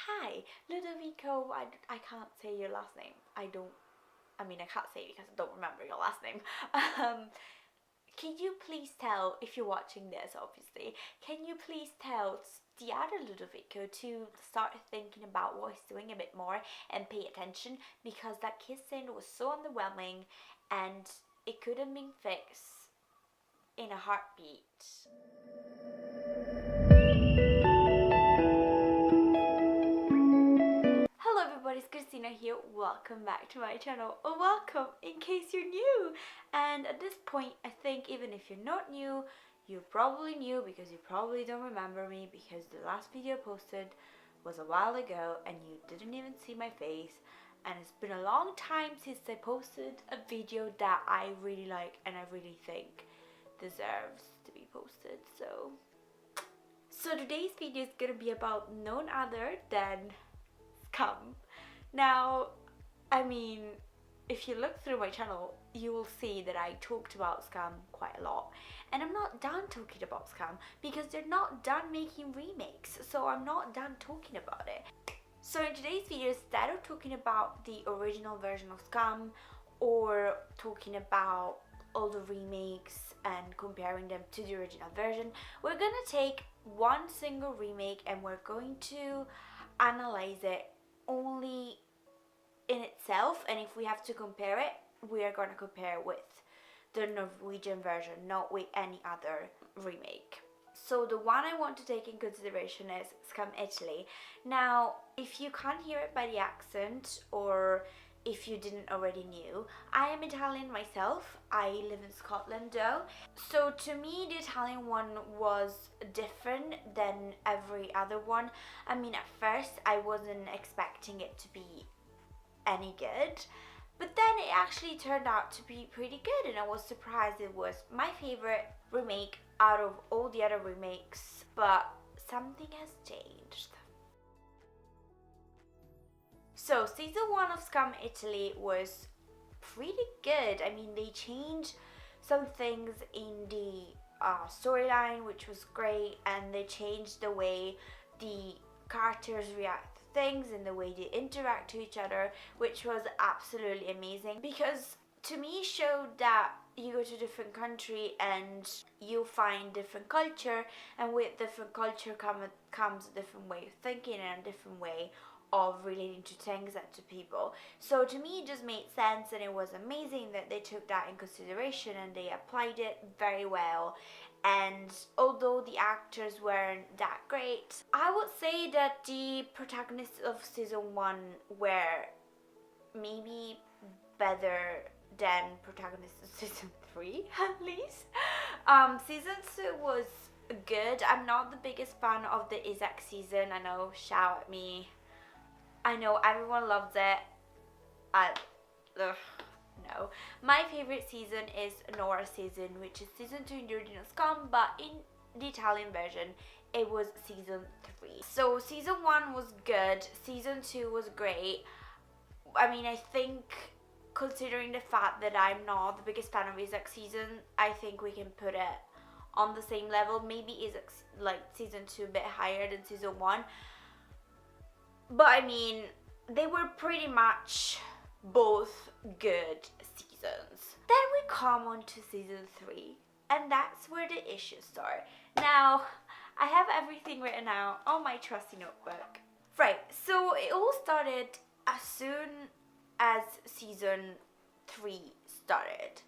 Hi, Ludovico. I can't say your last name. I can't say it because I don't remember your last name. Um, can you please tell, if you're watching this, obviously, can you please tell the other Ludovico to start thinking about what he's doing a bit more and pay attention because that kissing was so underwhelming and it could have been fixed in a heartbeat. Hello everybody, it's Christina here. Welcome back to my channel, or welcome in case you're new. And at this point, I think even if you're not new, you're probably new because you probably don't remember me because the last video I posted was a while ago and you didn't even see my face. And it's been a long time since I posted a video that I really like and I really think deserves to be posted. So today's video is gonna be about none other than SKAM. Now, if you look through my channel, you will see that I talked about SKAM quite a lot. And I'm not done talking about SKAM because they're not done making remakes, so I'm not done talking about it. So in today's video, instead of talking about the original version of SKAM or talking about all the remakes and comparing them to the original version, we're gonna take one single remake and we're going to analyze it only in itself, and if we have to compare it, we are going to compare with the Norwegian version, not with any other remake. So the one I want to take in consideration is SKAM Italy. Now, if you can't hear it by the accent, or if you didn't already knew, I am Italian myself. I live in Scotland though. So to me, the Italian one was different than every other one. At first I wasn't expecting it to be any good, but then it actually turned out to be pretty good and I was surprised. It was my favorite remake out of all the other remakes, but something has changed. So season 1 of SKAM Italy was pretty good. They changed some things in the storyline, which was great, and they changed the way the characters react to things and the way they interact to each other, which was absolutely amazing because to me showed that you go to a different country and you find different culture, and with different culture comes a different way of thinking and a different way of relating to things and to people. So to me it just made sense, and it was amazing that they took that in consideration and they applied it very well. And although the actors weren't that great, I would say that the protagonists of season 1 were maybe better than protagonists of season 3 at least. Season 2 was good. I'm not the biggest fan of the Isaac season. I know, shout at me. I know everyone loves it. No. My favorite season is Nora's season, which is season 2 in the original SKAM, but in the Italian version, it was season 3. So season 1 was good, season 2 was great. I think considering the fact that I'm not the biggest fan of Isaac's season, I think we can put it on the same level. Maybe Isaac's season 2 a bit higher than season 1. But they were pretty much both good seasons. Then we come on to season 3, and that's where the issues start. Now, I have everything written out on my trusty notebook. Right, so it all started as soon as season 3 started.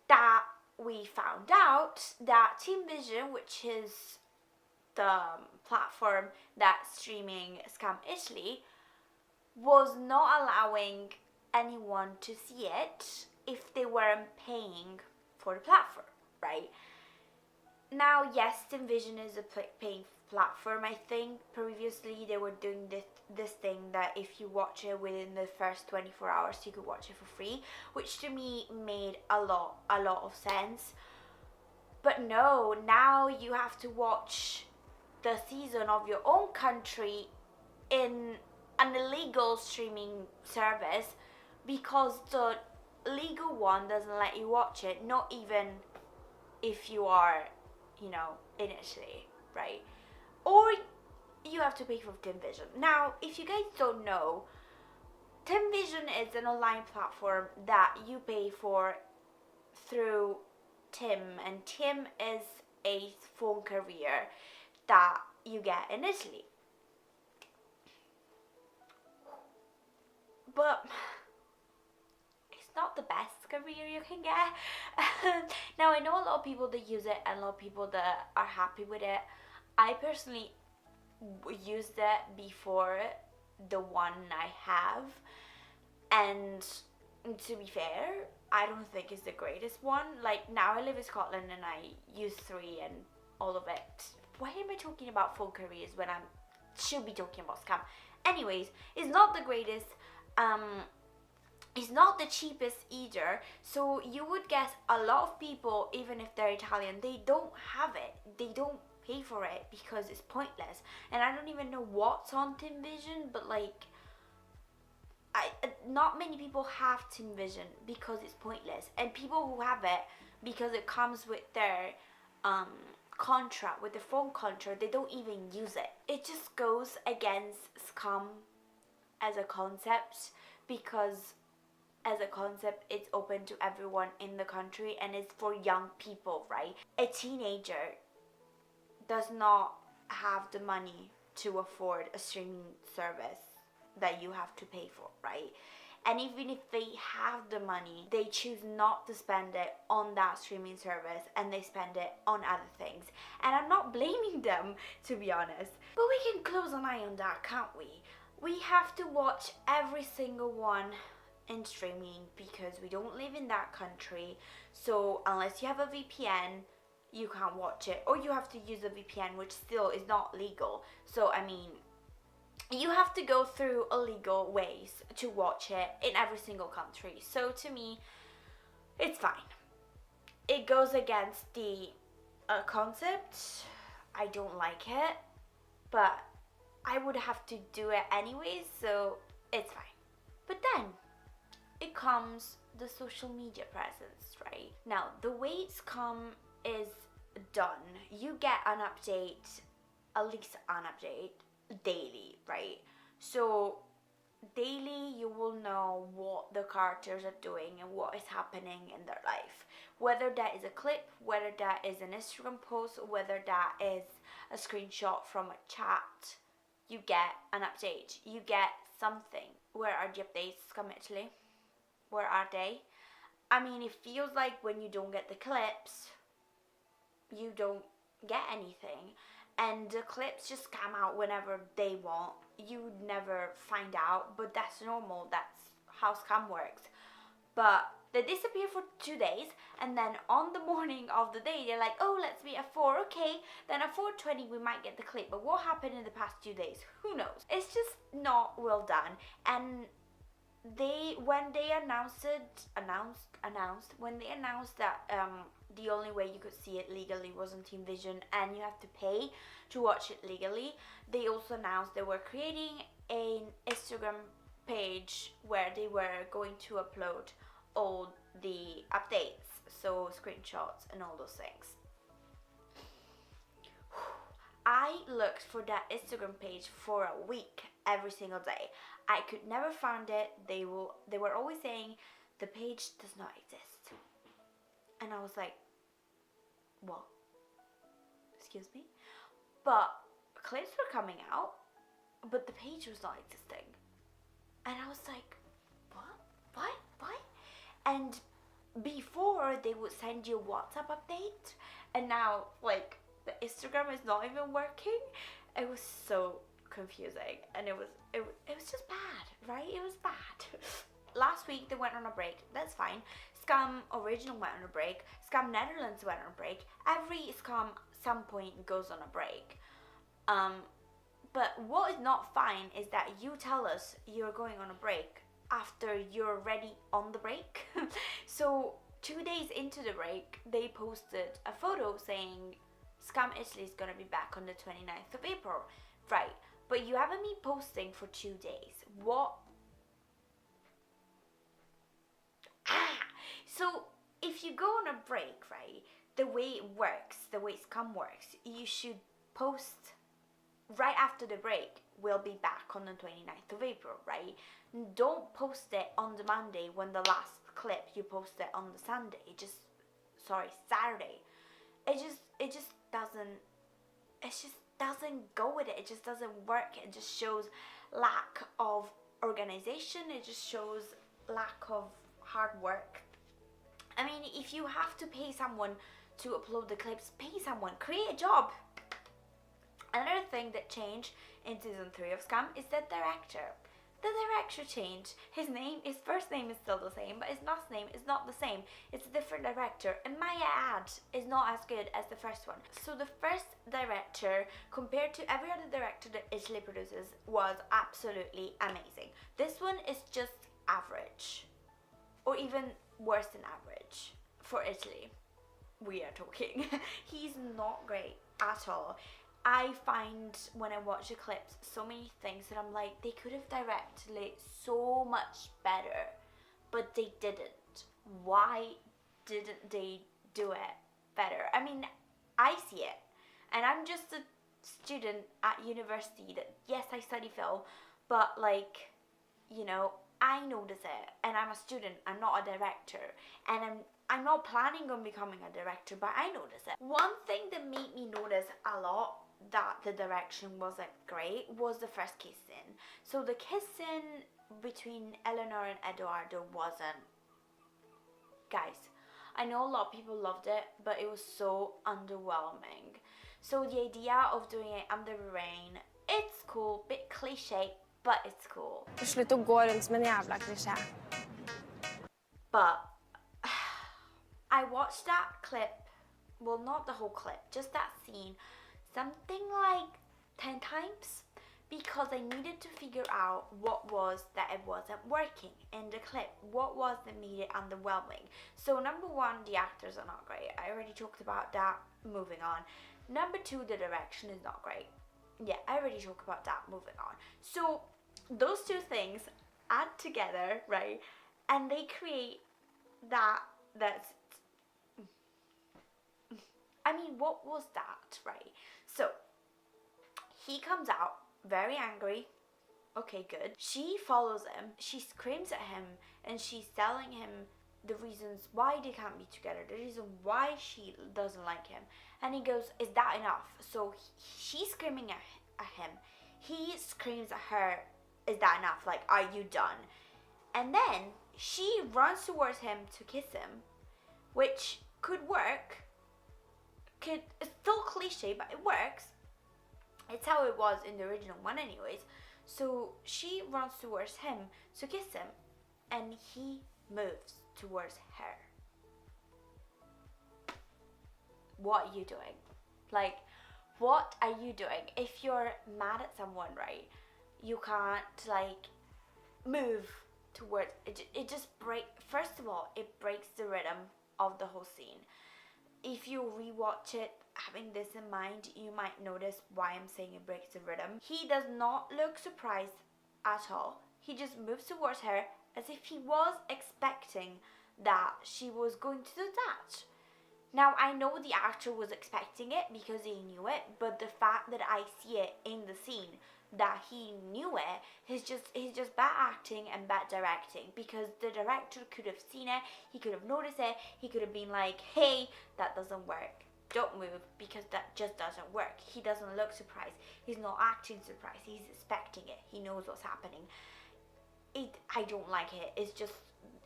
That we found out that Team Vision, which is the platform that's streaming SKAM Italy, was not allowing anyone to see it if they weren't paying for the platform, right? Now, yes, Team Vision is a paying platform. I think previously they were doing this thing that if you watch it within the first 24 hours, you could watch it for free, which to me made a lot of sense. But no, now you have to watch the season of your own country in an illegal streaming service because the legal one doesn't let you watch it, not even if you are, in Italy, right? Or you have to pay for Tim Vision. Now, if you guys don't know, Tim Vision is an online platform that you pay for through Tim, and Tim is a phone carrier that you get in Italy. But it's not the best career you can get. Now, I know a lot of people that use it and a lot of people that are happy with it. I personally used it before the one I have, and to be fair, I don't think it's the greatest one. Like, now I live in Scotland and I use 3 and all of it. Why am I talking about phone careers when I should be talking about Scam? Anyways, it's not the greatest. It's not the cheapest either. So you would guess a lot of people, even if they're Italian, they don't have it. They don't pay for it because it's pointless. And I don't even know what's on Tim Vision, but like, not many people have Tim Vision because it's pointless, and people who have it because it comes with their contract, with the phone contract, they don't even use it. It just goes against Scam as a concept, because as a concept it's open to everyone in the country and it's for young people, right? A teenager does not have the money to afford a streaming service that you have to pay for, right? And even if they have the money, they choose not to spend it on that streaming service and they spend it on other things. And I'm not blaming them, to be honest. But we can close an eye on that, can't we? We have to watch every single one in streaming because we don't live in that country. So unless you have a VPN, you can't watch it. Or you have to use a VPN, which still is not legal. So, I mean, you have to go through illegal ways to watch it in every single country. So to me, it's fine. It goes against the concept. I don't like it, but I would have to do it anyways, so it's fine. But then it comes the social media presence, right? Now, the way Scam is done, you get an update, at least an update, daily, right? So daily you will know what the characters are doing and what is happening in their life, whether that is a clip, whether that is an Instagram post, whether that is a screenshot from a chat. You get an update, you get something. Where are the updates, Scam Italy? Where are they? I mean, it feels like when you don't get the clips, you don't get anything. And the clips just come out whenever they want. You would never find out, but that's normal. That's how Scam works. But they disappear for 2 days, and then on the morning of the day, they're like, oh, let's meet at 4, okay. Then at 4:20, we might get the clip. But what happened in the past 2 days? Who knows? It's just not well done. And when they announced that the only way you could see it legally was on Team Vision and you have to pay to watch it legally, they also announced they were creating an Instagram page where they were going to upload all the updates, so screenshots and all those things. I looked for that Instagram page for a week every single day. I could never find it. They were always saying the page does not exist. And I was like, what? Excuse me? But clips were coming out, but the page was not existing. And I was like, what? And before they would send you a WhatsApp update, and now like the Instagram is not even working. It was so confusing, and it was just bad, right? It was bad. Last week they went on a break. That's fine. Scam Original went on a break. Scam Netherlands went on a break. Every Scam some point goes on a break. But what is not fine is that you tell us you're going on a break after you're already on the break. So 2 days into the break, they posted a photo saying Scam Italy is gonna be back on the 29th of April. Right, but you haven't been posting for 2 days. What? So if you go on a break, right, the way it works, the way Scam works, you should post right after the break, we'll be back on the 29th of April, right? Don't post it on the Monday when the last clip you posted on the Saturday. It just doesn't go with it. It just doesn't work. It just shows lack of organization. It just shows lack of hard work. I mean, if you have to pay someone to upload the clips, pay someone, create a job. Another thing that changed in season 3 of SKAM is the director. The director changed. His first name is still the same, but his last name is not the same. it's a different director, and my ad is not as good as the first one. So the first director, compared to every other director that Italy produces, was absolutely amazing. This one is just average, or even worse than average for Italy. We are talking. He's not great at all. I find when I watch the clips so many things that I'm like, they could have directed it so much better, but they didn't. Why didn't they do it better? I mean, I see it, and I'm just a student at university that, yes, I study film, but like, you know, I notice it, and I'm a student, I'm not a director, and I'm not planning on becoming a director, but I notice it. One thing that made me notice a lot that the direction wasn't great was the first kiss scene. So the kiss scene between Eleanor and Edoardo wasn't... Guys, I know a lot of people loved it, but it was so underwhelming. So the idea of doing it under the rain, it's cool, bit cliche, but it's cool. Slutt å gå rundt som en jævla klisjé. But I watched that clip, well, not the whole clip, just that scene, something like 10 times, because I needed to figure out what was that it wasn't working in the clip. What was that made it underwhelming? So number one, the actors are not great. I already talked about that. Moving on. Number two, the direction is not great. Yeah, I already talked about that. Moving on. So those two things add together, right? And they create that's... I mean, what was that, right? So he comes out very angry. Okay, good. She follows him. She screams at him, and she's telling him the reasons why they can't be together, the reason why she doesn't like him. And he goes, is that enough? So she's screaming at him. He screams at her, is that enough? Like, are you done? And then she runs towards him to kiss him, which could work. It's still cliche, but it works. It's how it was in the original one anyways. So she runs towards him to kiss him, and he moves towards her. What are you doing? Like, what are you doing? If you're mad at someone, right, you can't like move towards it. It just first of all, it breaks the rhythm of the whole scene. If you rewatch it having this in mind, you might notice why I'm saying it breaks the rhythm. He does not look surprised at all. He just moves towards her as if he was expecting that she was going to do that. Now, I know the actor was expecting it because he knew it, but the fact that I see it in the scene that he knew it is just bad acting and bad directing, because the director could have seen it, he could have noticed it, he could have been like, hey, that doesn't work, don't move, because that just doesn't work. He doesn't look surprised, he's not acting surprised, he's expecting it, he knows what's happening. I don't like it. It's just,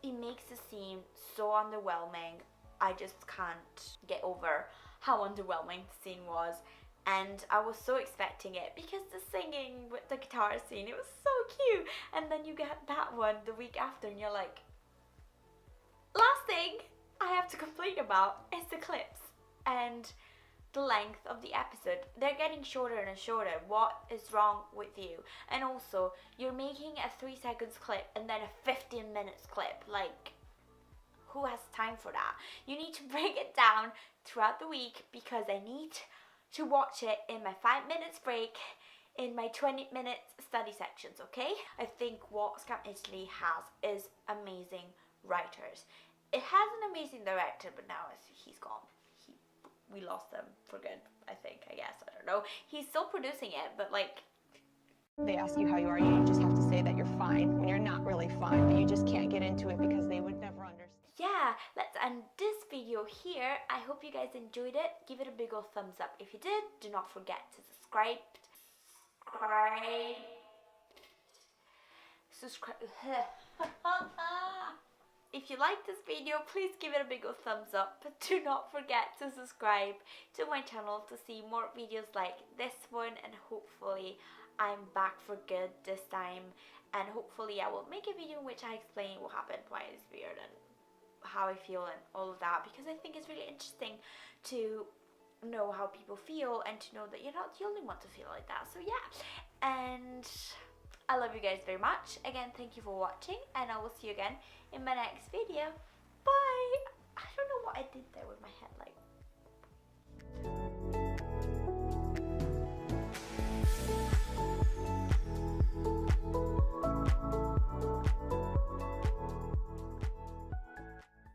it makes the scene so underwhelming. I just can't get over how underwhelming the scene was. And I was so expecting it because the singing with the guitar scene, it was so cute. And then you get that one the week after and you're like, last thing I have to complain about is the clips and the length of the episode. They're getting shorter and shorter. What is wrong with you? And also, you're making a 3 seconds clip and then a 15 minutes clip. Like, who has time for that? You need to break it down throughout the week, because I need to watch it in my 5 minutes break, in my 20 minutes study sections, okay? I think what SKAM Italy has is amazing writers. It has an amazing director, but now he's gone. We lost them for good. I guess, I don't know. He's still producing it, but like, They ask you how you are, you just have to say that you're fine when you're not really fine, but you just can't get into it because they would never understand. yeah, let's end this video here. I hope you guys enjoyed it. Give it a big old thumbs up if you did. Do not forget to subscribe. If you like this video, please give it a big old thumbs up. But do not forget to subscribe to my channel to see more videos like this one, and hopefully I'm back for good this time, and hopefully I will make a video in which I explain what happened, why it's weird, and how I feel and all of that, because I think it's really interesting to know how people feel and to know that you're not the only one to feel like that. So yeah, and I love you guys very much. Again, thank you for watching, and I will see you again in my next video. Bye. I don't know what I did there with my head, like